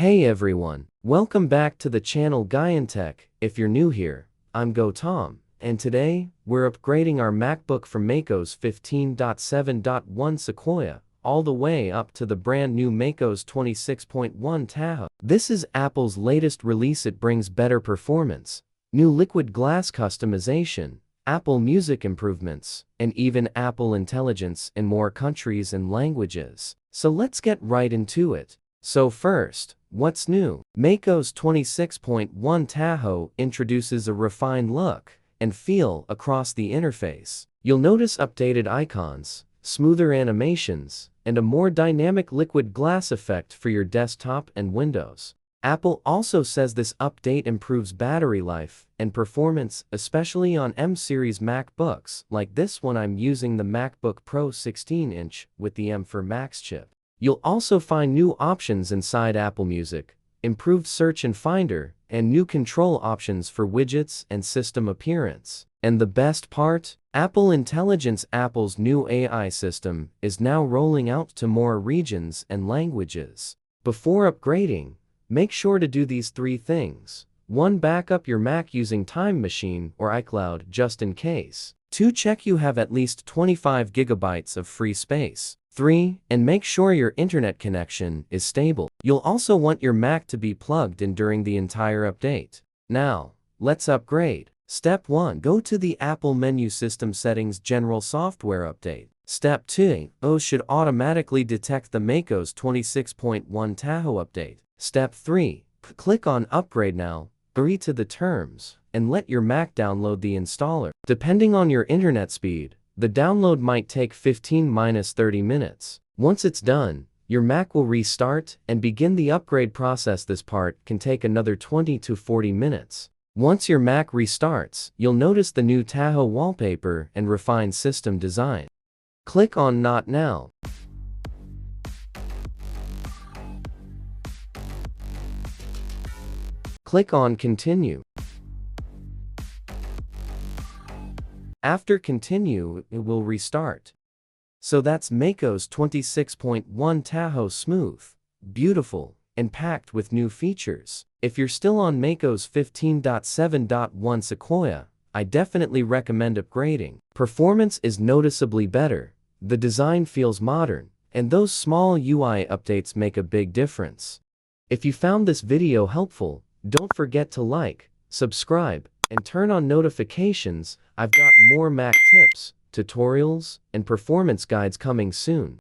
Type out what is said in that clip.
Hey everyone, welcome back to the channel GyaanTech. If you're new here, I'm Tom, and today, we're upgrading our MacBook from macOS 15.7.1 Sequoia, all the way up to the brand new macOS 26.1 Tahoe. This is Apple's latest release. It brings better performance, new liquid glass customization, Apple Music improvements, and even Apple Intelligence in more countries and languages. So let's get right into it. So first, what's new? macOS 26.1 Tahoe introduces a refined look and feel across the interface. You'll notice updated icons, smoother animations, and a more dynamic liquid glass effect for your desktop and Windows. Apple also says this update improves battery life and performance, especially on M-series MacBooks, like this one. I'm using the MacBook Pro 16-inch with the M4 Max chip. You'll also find new options inside Apple Music, improved search and finder, and new control options for widgets and system appearance. And the best part? Apple Intelligence, Apple's new AI system, is now rolling out to more regions and languages. Before upgrading, make sure to do these 3 things. 1. Backup your Mac using Time Machine or iCloud just in case. 2. Check you have at least 25 gigabytes of free space. 3. And make sure your internet connection is stable. You'll also want your Mac to be plugged in during the entire update. Now, let's upgrade. Step 1. Go to the Apple menu, System Settings, General Software Update. Step 2. OS should automatically detect the macOS 26.1 Tahoe update. Step 3. Click on Upgrade Now, agree to the terms, and let your Mac download the installer. Depending on your internet speed, the download might take 15–30 minutes. Once it's done, your Mac will restart and begin the upgrade process. This part can take another 20 to 40 minutes. Once your Mac restarts, you'll notice the new Tahoe wallpaper and refined system design. Click on Not Now. Click on Continue. After Continue, it will restart. So that's macOS 26.1 Tahoe, smooth, beautiful, and packed with new features. If you're still on macOS 15.7.1 Sequoia, I definitely recommend upgrading. Performance is noticeably better, the design feels modern, and those small UI updates make a big difference. If you found this video helpful, don't forget to like, subscribe, and turn on notifications. I've got more Mac tips, tutorials, and performance guides coming soon.